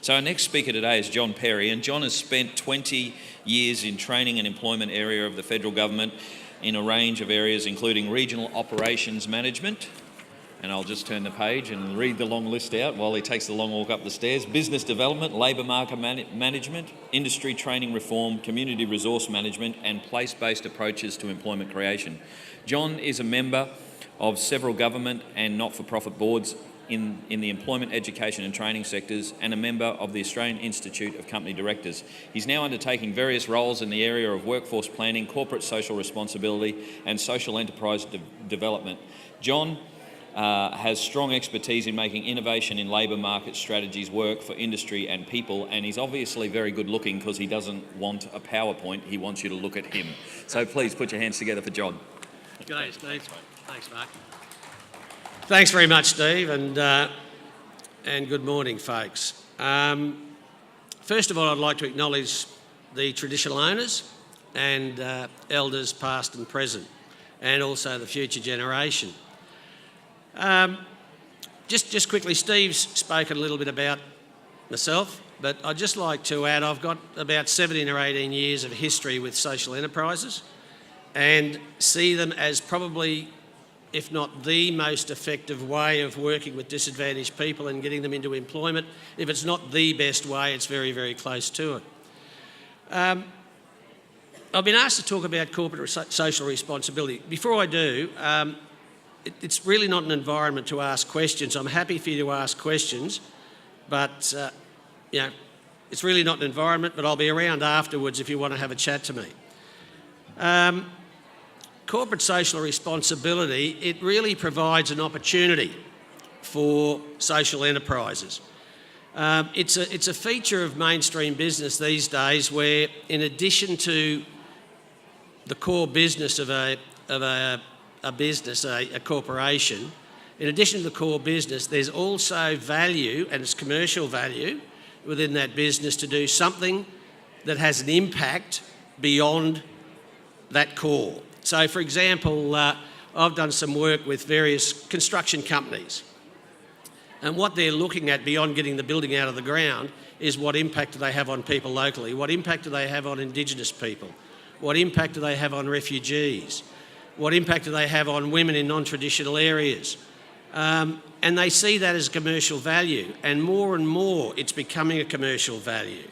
So our next speaker today is John Perry, and John has spent 20 years in training and employment area of the federal government in a range of areas, including regional operations management, and I'll just turn the page and read the long list out while he takes the long walk up the stairs: business development, labour market management, industry training reform, community resource management, and place-based approaches to employment creation. John is a member of several government and not-for-profit boards in the employment, education and training sectors, and a member of the Australian Institute of Company Directors. He's now undertaking various roles in the area of workforce planning, corporate social responsibility and social enterprise development. John has strong expertise in making innovation in labour market strategies work for industry and people, and he's obviously very good looking because he doesn't want a PowerPoint, he wants you to look at him. So please put your hands together for John. G'day, Steve. Thanks, Mark. Thanks very much, Steve, and good morning, folks. First of all, I'd like to acknowledge the traditional owners and elders past and present, and also the future generation. Just quickly, Steve's spoken a little bit about myself, but I'd just like to add I've got about 17 or 18 years of history with social enterprises and see them as probably, if not the most effective way of working with disadvantaged people and getting them into employment. If it's not the best way, it's very, very close to it. I've been asked to talk about corporate social responsibility. Before I do, it's really not an environment to ask questions. I'm happy for you to ask questions, but it's really not an environment, but I'll be around afterwards if you want to have a chat to me. Corporate social responsibility, it really provides an opportunity for social enterprises. It's a feature of mainstream business these days where, in addition to the core business of a corporation, in addition to the core business, there's also value, and it's commercial value, within that business to do something that has an impact beyond that core. So, for example, I've done some work with various construction companies, and what they're looking at beyond getting the building out of the ground is what impact do they have on people locally, what impact do they have on Indigenous people, what impact do they have on refugees, what impact do they have on women in non-traditional areas. And they see that as commercial value, and more it's becoming a commercial value.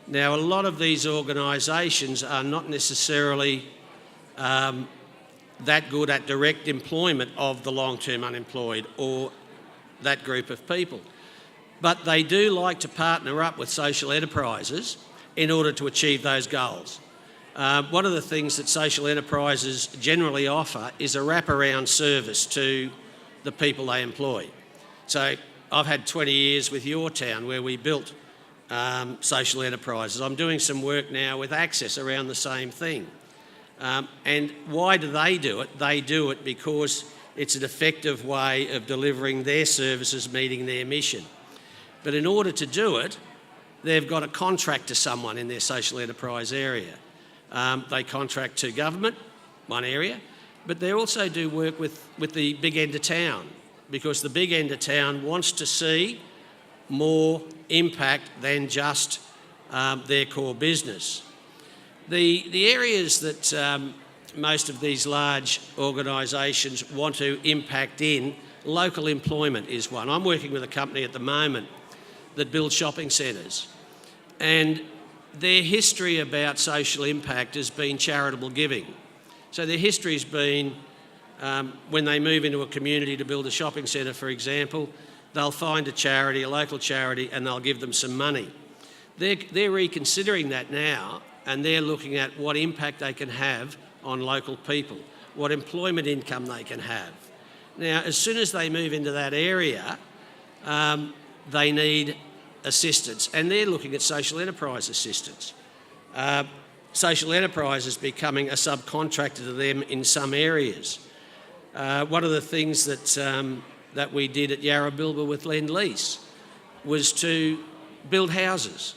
Now, a lot of these organisations are not necessarily that good at direct employment of the long-term unemployed or that group of people. But they do like to partner up with social enterprises in order to achieve those goals. One of the things that social enterprises generally offer is a wraparound service to the people they employ. So I've had 20 years with Your Town where we built social enterprises. I'm doing some work now with Access around the same thing. And why do they do it? They do it because it's an effective way of delivering their services, meeting their mission. But in order to do it, they've got to contract to someone in their social enterprise area. They contract to government, one area, but they also do work with the big end of town, because the big end of town wants to see more impact than just their core business. The areas that most of these large organisations want to impact in, local employment is one. I'm working with a company at the moment that builds shopping centres, and their history about social impact has been charitable giving. So their history has been when they move into a community to build a shopping centre, for example, they'll find a charity, a local charity, and they'll give them some money. They're reconsidering that now, and they're looking at what impact they can have on local people, what employment income they can have. Now, as soon as they move into that area, they need assistance, and they're looking at social enterprise assistance. Social enterprise is becoming a subcontractor to them in some areas. One of the things that we did at Yarrabilba with Lend Lease was to build houses.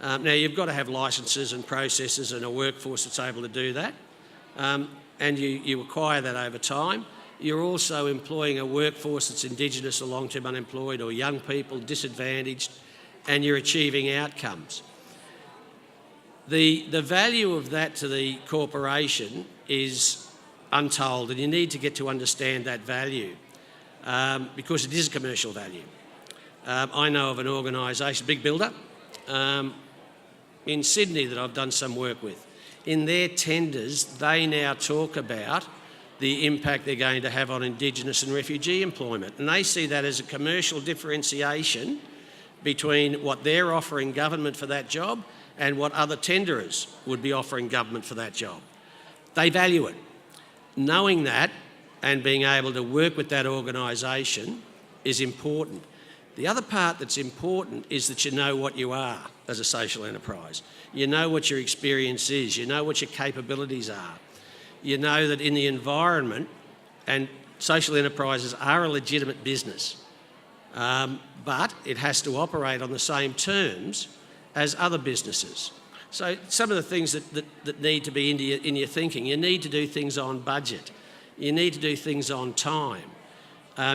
Now, you've got to have licences and processes and a workforce that's able to do that, and you acquire that over time. You're also employing a workforce that's Indigenous or long-term unemployed or young people, disadvantaged, and you're achieving outcomes. The value of that to the corporation is untold, and you need to get to understand that value because it is a commercial value. I know of an organisation, big builder, in Sydney that I've done some work with. In their tenders, they now talk about the impact they're going to have on Indigenous and refugee employment, and they see that as a commercial differentiation between what they're offering government for that job and what other tenderers would be offering government for that job. They value it. Knowing that and being able to work with that organisation is important. The other part that's important is that you know what you are as a social enterprise. You know what your experience is. You know what your capabilities are. You know that in the environment, and social enterprises are a legitimate business, but it has to operate on the same terms as other businesses. So some of the things that need to be in your thinking, you need to do things on budget. You need to do things on time.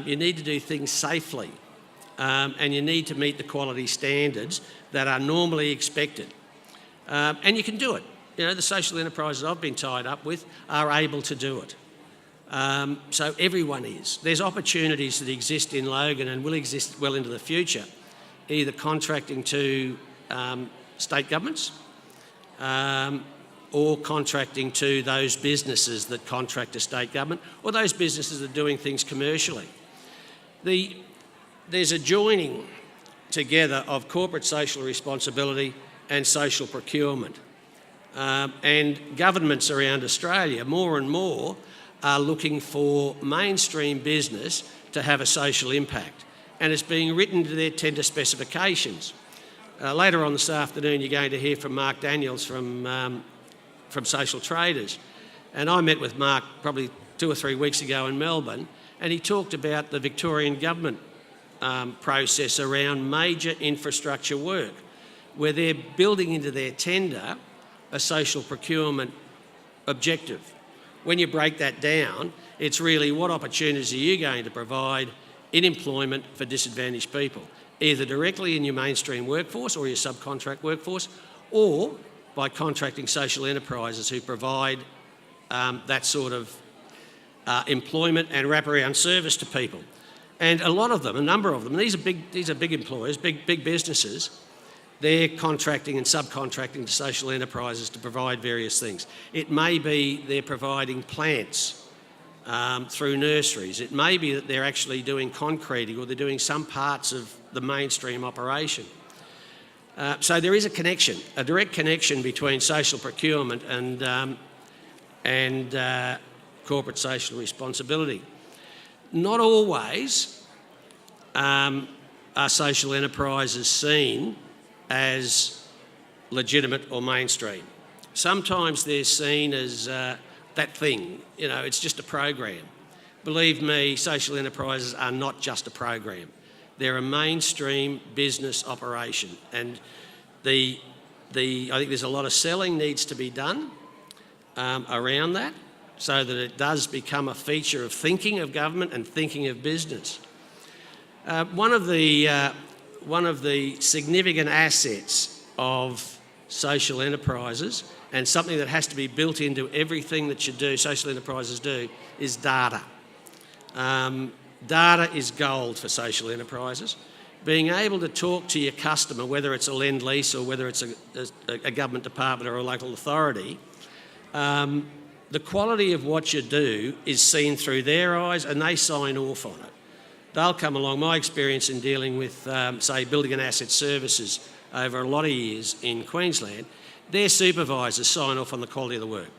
You need to do things safely. And you need to meet the quality standards that are normally expected. And you can do it. You know, the social enterprises I've been tied up with are able to do it. So everyone is. There's opportunities that exist in Logan and will exist well into the future, either contracting to state governments or contracting to those businesses that contract to state government, or those businesses that are doing things commercially. There's a joining together of corporate social responsibility and social procurement. And governments around Australia, more and more, are looking for mainstream business to have a social impact. And it's being written into their tender specifications. Later on this afternoon, you're going to hear from Mark Daniels from Social Traders. And I met with Mark probably 2 or 3 weeks ago in Melbourne, and he talked about the Victorian government process around major infrastructure work, where they're building into their tender a social procurement objective. When you break that down, it's really what opportunities are you going to provide in employment for disadvantaged people, either directly in your mainstream workforce or your subcontract workforce, or by contracting social enterprises who provide that sort of employment and wraparound service to people. And a lot of them, a number of them, and these are big employers, big businesses, they're contracting and subcontracting to social enterprises to provide various things. It may be they're providing plants through nurseries. It may be that they're actually doing concreting, or they're doing some parts of the mainstream operation. So there is a connection, a direct connection between social procurement and corporate social responsibility. Not always are social enterprises seen as legitimate or mainstream. Sometimes they're seen as that thing, you know, it's just a program. Believe me, social enterprises are not just a program. They're a mainstream business operation, and I think there's a lot of selling needs to be done around that, so that it does become a feature of thinking of government and thinking of business. One of the significant assets of social enterprises, and something that has to be built into everything that you do, social enterprises do, is data. Data is gold for social enterprises. Being able to talk to your customer, whether it's a lend-lease or whether it's a government department or a local authority, the quality of what you do is seen through their eyes, and they sign off on it. They'll come along. My experience in dealing with, say, building and asset services over a lot of years in Queensland, their supervisors sign off on the quality of the work.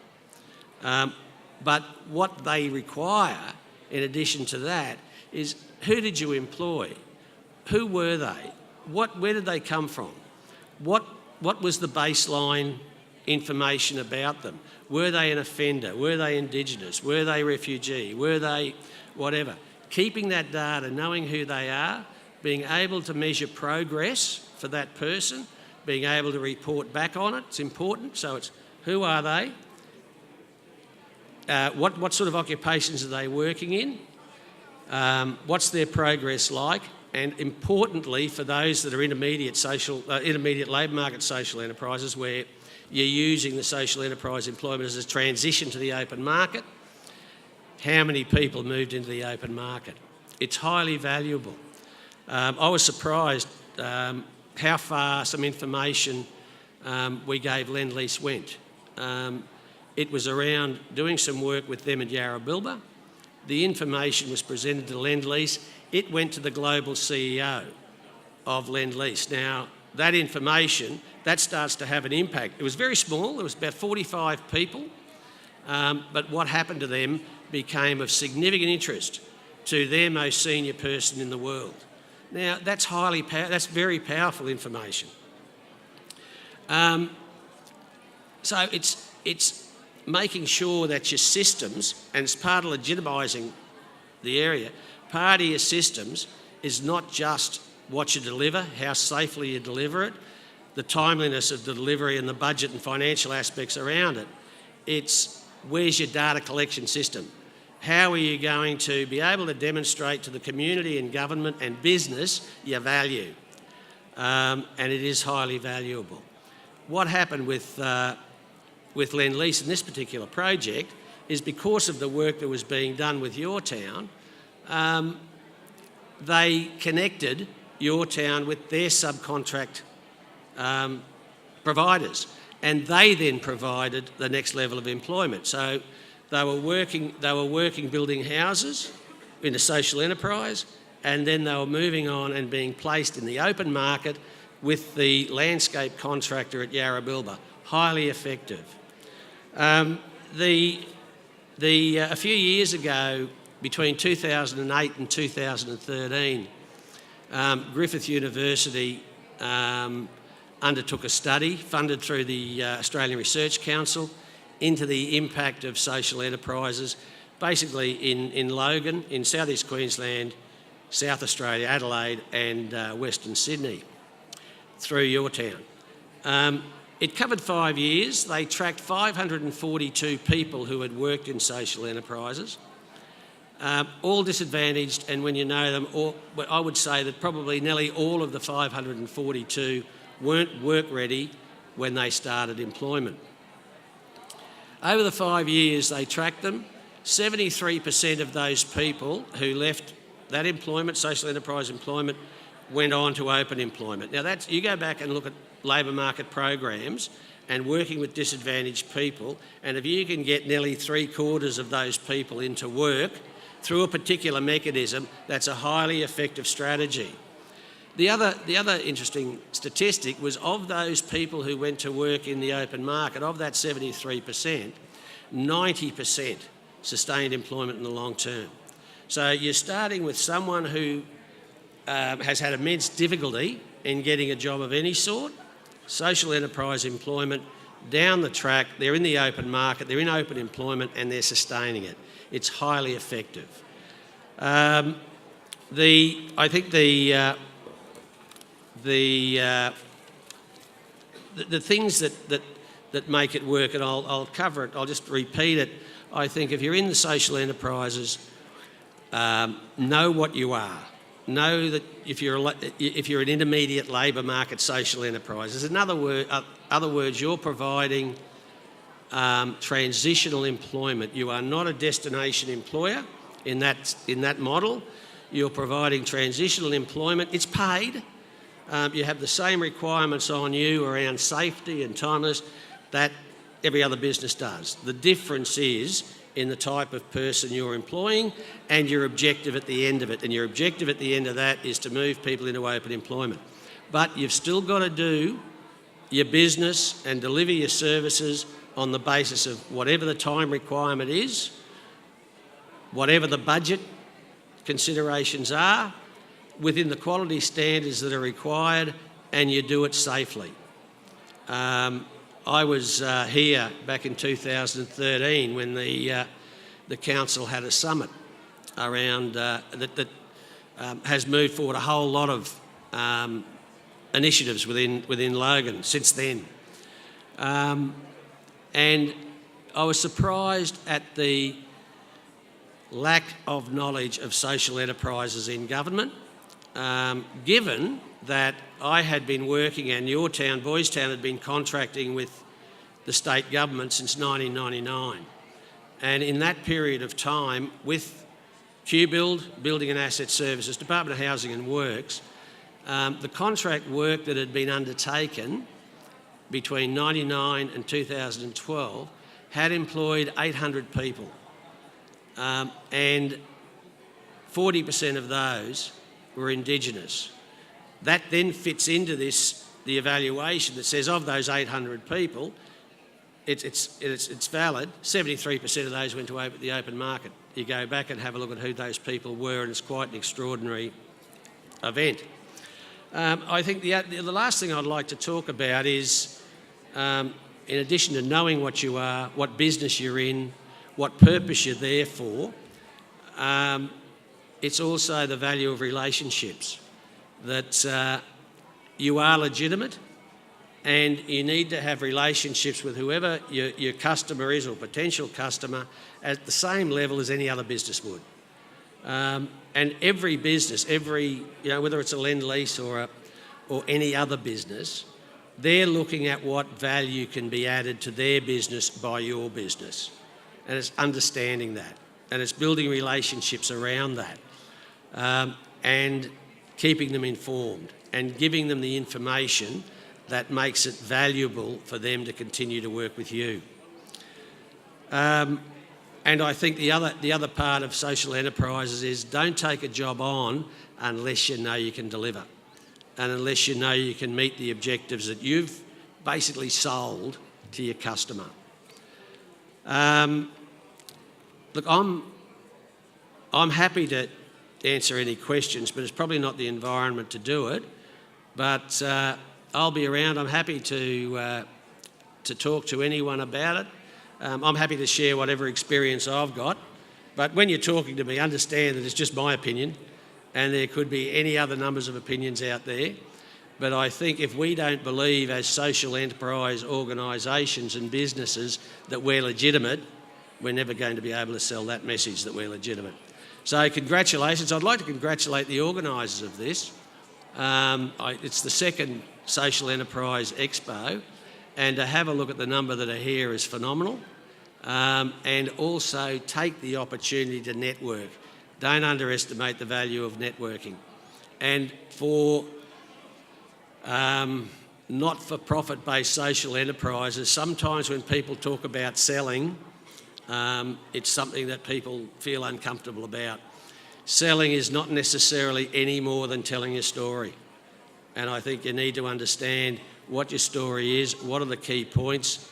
But what they require, in addition to that, is who did you employ? Who were they? Where did they come from? What was the baseline information about them? Were they an offender? Were they Indigenous? Were they refugee? Were they whatever? Keeping that data, knowing who they are, being able to measure progress for that person, being able to report back on it, it's important. So it's who are they? What sort of occupations are they working in? What's their progress like? and importantly for those that are intermediate labour market social enterprises, where you're using the social enterprise employment as a transition to the open market, how many people moved into the open market? It's highly valuable. I was surprised how far some information we gave Lend-Lease went. It was around doing some work with them at Yarrabilba. The information was presented to Lend-Lease. It went to the global CEO of Lend-Lease. Now, that information, that starts to have an impact. It was very small. There was about 45 people. But what happened to them became of significant interest to their most senior person in the world. Now, that's that's very powerful information. So it's making sure that your systems, and it's part of legitimising the area, part of your systems is not just what you deliver, how safely you deliver it, the timeliness of the delivery and the budget and financial aspects around it. It's where's your data collection system? How are you going to be able to demonstrate to the community and government and business your value? And it is highly valuable. What happened with Lend-Lease in this particular project is because of the work that was being done with your town, they connected your town with their subcontract providers, and they then provided the next level of employment. So they were working building houses in a social enterprise, and then they were moving on and being placed in the open market with the landscape contractor at Yarrabilba. Highly effective. A few years ago, between 2008 and 2013, Griffith University undertook a study funded through the Australian Research Council into the impact of social enterprises, basically in Logan, in southeast Queensland, South Australia, Adelaide and Western Sydney, through your town. It covered 5 years. They tracked 542 people who had worked in social enterprises, all disadvantaged, and when you know them, I would say that probably nearly all of the 542 weren't work ready when they started employment. Over the 5 years they tracked them, 73% of those people who left that employment, social enterprise employment, went on to open employment. Now that's, you go back and look at labour market programs and working with disadvantaged people, and if you can get nearly 3/4 of those people into work through a particular mechanism, that's a highly effective strategy. The other interesting statistic was, of those people who went to work in the open market, of that 73%, 90% sustained employment in the long term. So you're starting with someone who has had immense difficulty in getting a job of any sort, social enterprise employment, down the track, they're in the open market, they're in open employment and they're sustaining it. It's highly effective. I think the things that make it work, and I'll cover it, I'll just repeat it. I think if you're in the social enterprises, know what you are. Know that if you're an intermediate labour market social enterprise, in other words, you're providing transitional employment. You are not a destination employer in that model. You're providing transitional employment. It's paid. You have the same requirements on you around safety and timeliness that every other business does. The difference is in the type of person you're employing and your objective at the end of it. And your objective at the end of that is to move people into open employment. But you've still got to do your business and deliver your services on the basis of whatever the time requirement is, whatever the budget considerations are, within the quality standards that are required, and you do it safely. I was here back in 2013 when the council had a summit around that has moved forward a whole lot of initiatives within Logan since then. And I was surprised at the lack of knowledge of social enterprises in government given that I had been working and your town, Boys Town, had been contracting with the state government since 1999. And in that period of time, with QBuild, Building and Asset Services, Department of Housing and Works, the contract work that had been undertaken between 1999 and 2012 had employed 800 people. And 40% of those were Indigenous. That then fits into the evaluation that says of those 800 people, it's valid, 73% of those went to the open market. You go back and have a look at who those people were, and it's quite an extraordinary event. I think the last thing I'd like to talk about is, in addition to knowing what you are, what business you're in, what purpose you're there for, it's also the value of relationships, that you are legitimate and you need to have relationships with whoever your customer is or potential customer at the same level as any other business would. And every business, whether it's a lend-lease or any other business, they're looking at what value can be added to their business by your business. And it's understanding that. And it's building relationships around that. And keeping them informed and giving them the information that makes it valuable for them to continue to work with you. And I think the other part of social enterprises is don't take a job on unless you know you can deliver and unless you know you can meet the objectives that you've basically sold to your customer. Look, I'm happy to answer any questions, but it's probably not the environment to do it. But I'll be around. I'm happy to talk to anyone about it. I'm happy to share whatever experience I've got. But when you're talking to me, understand that it's just my opinion and there could be any other numbers of opinions out there. But I think if we don't believe as social enterprise organisations and businesses that we're legitimate, we're never going to be able to sell that message that we're legitimate. So congratulations. I'd like to congratulate the organisers of this. It's the second Social Enterprise Expo, and to have a look at the number that are here is phenomenal. And also take the opportunity to network. Don't underestimate the value of networking. And for not-for-profit based social enterprises, sometimes when people talk about selling, it's something that people feel uncomfortable about. Selling is not necessarily any more than telling your story. And I think you need to understand what your story is, what are the key points.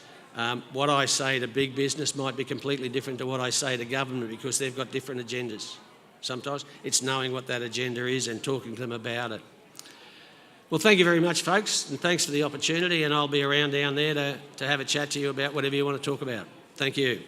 What I say to big business might be completely different to what I say to government because they've got different agendas. Sometimes it's knowing what that agenda is and talking to them about it. Well, thank you very much, folks, and thanks for the opportunity, and I'll be around down there to have a chat to you about whatever you want to talk about. Thank you.